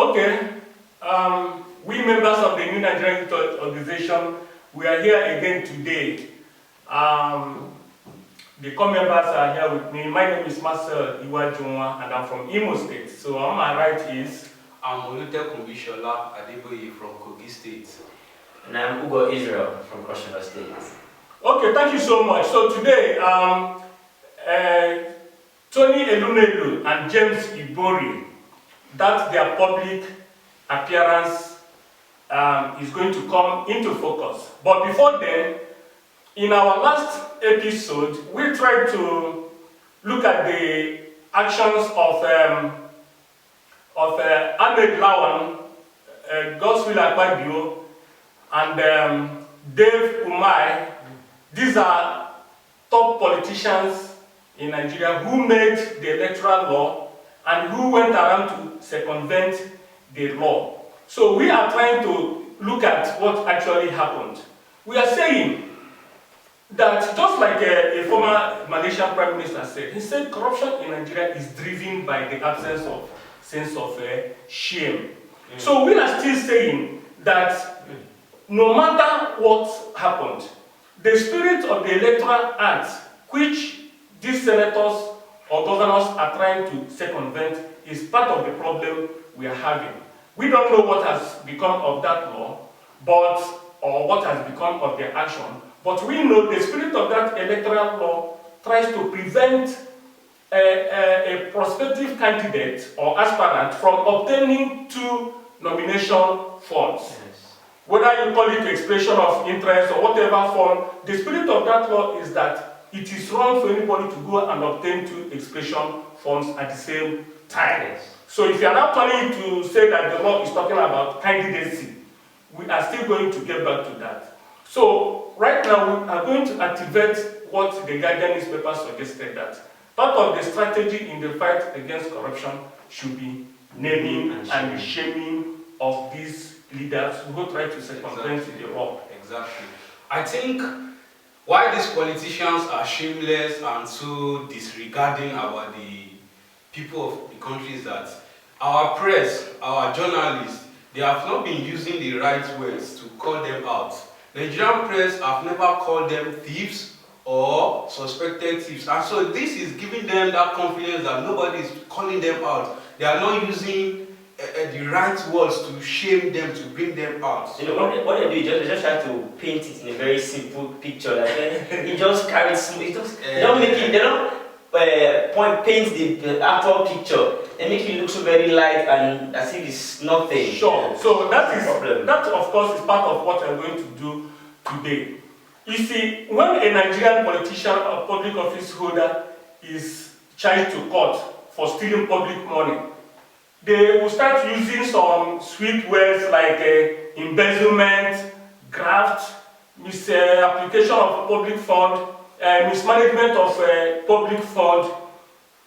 Okay. We members of the New Nigerian Youth Organization, we are here again today. The core members are here with me. My name is Marcel Iwajunwa and I'm from Imo State. So on my right is... I'm Olutekunbishola Adeboye from Kogi State. And I'm Ugo Israel from Cross River State. Okay, thank you so much. So today, Tony Elumelu and James Ibori, that's their public appearance is going to come into focus. But before then, in our last episode, we tried to look at the actions of Ahmed Lawan, Godswill Akpabio, and Dave Umai. These are top politicians in Nigeria who made the electoral law and who went around to circumvent the law. So we are trying to look at what actually happened. We are saying that just like a former Malaysian Prime Minister said, he said corruption in Nigeria is driven by the absence of sense of shame. So we are still saying that no matter what happened, the spirit of the Electoral Act, which these senators or governors are trying to circumvent, is part of the problem we are having. We don't know what has become of that law, or what has become of their action, but we know the spirit of that electoral law tries to prevent a prospective candidate or aspirant from obtaining 2 nomination funds. Yes. Whether you call it expression of interest or whatever form, the spirit of that law is that it is wrong for anybody to go and obtain 2 expression funds at the same time. Yes. So if you are now planning to say that the law is talking about candidacy, we are still going to get back to that. So right now we are going to activate what the Guardian newspaper suggested, that part of the strategy in the fight against corruption should be naming and shaming of these leaders who try to circumvent the law. Exactly. I think why these politicians are shameless and so disregarding about the people of the country is that our press, our journalists, they have not been using the right words to call them out. Nigerian press have never called them thieves or suspected thieves. And so this is giving them that confidence that nobody is calling them out. They are not using the right words to shame them, to bring them out. You know, what they do, they just try to paint it in a very simple picture. Like, it just carries smooth. They don't make it, they don't paint the actual picture. They make it look so very light and as if it's nothing. Sure. So that of course is part of what I'm going to do today. You see, when a Nigerian politician or public office holder is charged to court for stealing public money, they will start using some sweet words like embezzlement, graft, misapplication of public fund, mismanagement of public fund,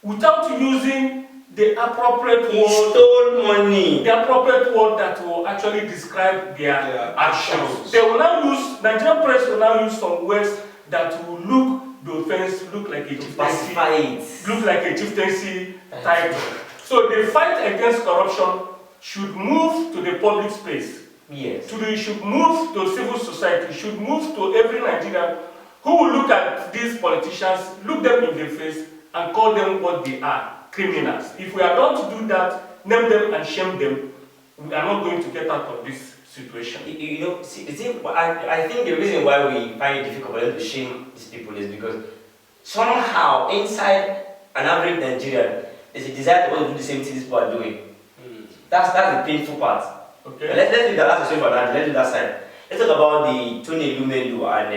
without using the appropriate word. Stole money. The appropriate word that will actually describe their actions. They will now use, Nigerian press will now use some words that will look the offense, look like a chieftaincy, look like a chieftaincy title. So the fight against corruption should move to the public space. Yes. Should move to civil society, should move to every Nigerian who will look at these politicians, look them in the face, and call them what they are, criminals. If we are going to do that, name them and shame them, we are not going to get out of this situation. You know, I think the reason why we find it difficult to shame these people is because somehow inside an average Nigerian, there's a desire to do the same thing these people are doing. That's the painful part. Okay. Let's do that. That's the same for that. Let's do that side. Let's talk about the Tony Elumelu and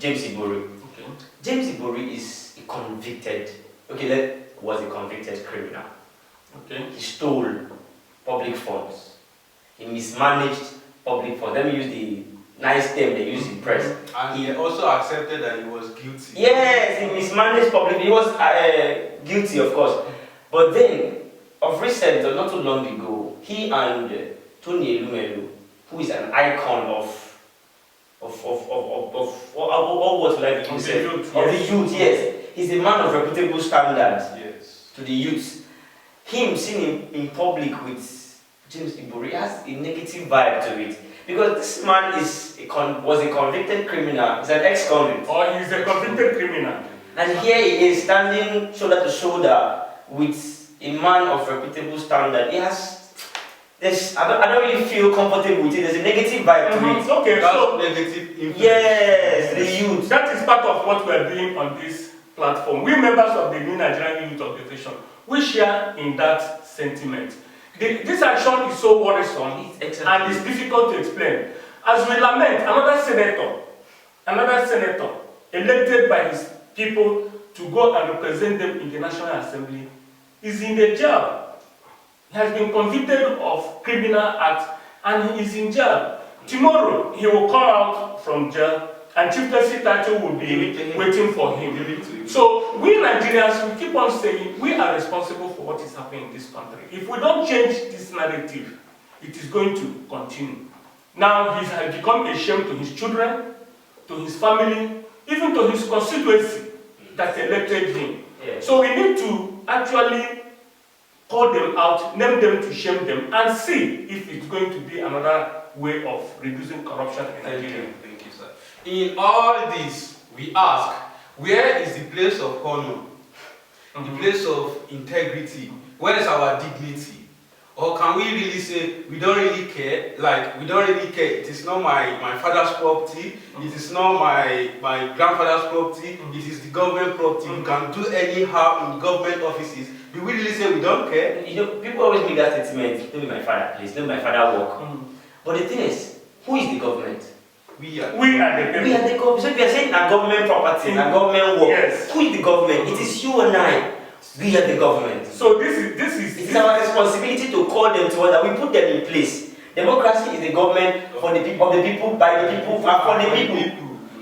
James Ibori. Okay. James Ibori is a convicted. Was a convicted criminal. Okay. He stole public funds. He mismanaged public funds. Let me use the nice term they use in press. And he also accepted that he was guilty. Yes, he mismanaged public. He was guilty, of course. But then, of recent, not too long ago, he and Tony Elumelu, who is an icon of what like you said, of the youth, yes. He's a man of reputable standards, yes, to the youth. Him seen in public with James Ibori has a negative vibe to it. Because this man was a convicted criminal, he's an ex-convict. Or he's a convicted criminal. And here he is standing shoulder to shoulder with a man of reputable standard. I don't really feel comfortable with it. There's a negative vibe to it. Okay, so negative influence. Yes, the youth. That is part of what we are doing on this platform. We members of the New Nigerian Youth Organization, we share in that sentiment. This action is so worrisome and it's difficult to explain. As we lament, another senator elected by his people to go and represent them in the National Assembly is in the jail. He has been convicted of criminal acts and he is in jail. Tomorrow he will come out from jail and chieftaincy title will be waiting for him. So we Nigerians, we keep on saying we are responsible for what is happening in this country. If we don't change this narrative, it is going to continue. Now he has become a shame to his children, to his family, even to his constituency that elected him. Yeah. So we need to actually call them out, name them to shame them, and see if it's going to be another way of reducing corruption in Nigeria. Thank you, sir. In all this, we ask, where is the place of honor? The place of integrity? Where is our dignity? Or can we really say, we don't really care? Like, we don't really care. It is not my father's property. It is not my grandfather's property. It is the government property. We can do anyhow in government offices. Do we really say we don't care? You know, people always make that statement, don't be my father, please, don't be my father work. But the thing is, who is the government? We are the people. We are the government. So if you are saying a government property, a government work, yes. Who is the government? It is you and I. We are the government. So this is It is our responsibility to call them to order. We put them in place. Democracy is the government for the people, of the people, by the people, and for the people.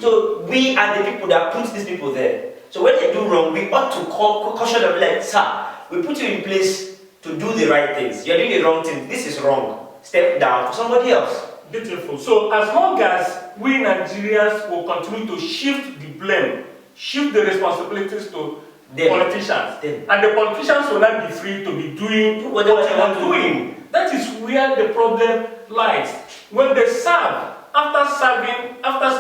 So we are the people that put these people there. So when they do wrong, we ought to caution them like, sir, we put you in place to do the right things. You're doing the wrong thing. This is wrong. Step down for somebody else. Beautiful. So as long as we Nigerians will continue to shift the blame, shift the responsibilities to politicians, and the politicians will not be free to be doing what they are doing. That is where the problem lies. When they serve, after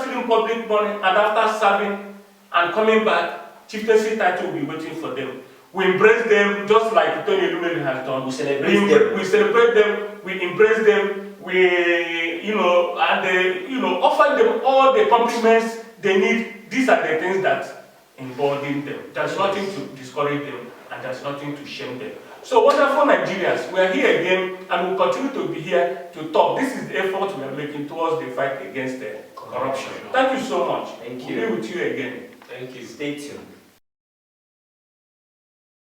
stealing public money, and after serving and coming back, chieftaincy title will be waiting for them. We embrace them just like Tony Elumelu has done. We celebrate them. We embrace them. We, offer them all the compliments they need. These are the things that embolden them. There's nothing to discourage them, and there's nothing to shame them. So wonderful Nigerians, we are here again, and we'll continue to be here to talk. This is the effort we are making towards the fight against corruption. Thank you so much. Thank you. We'll be with you again. Thank you. Stay tuned.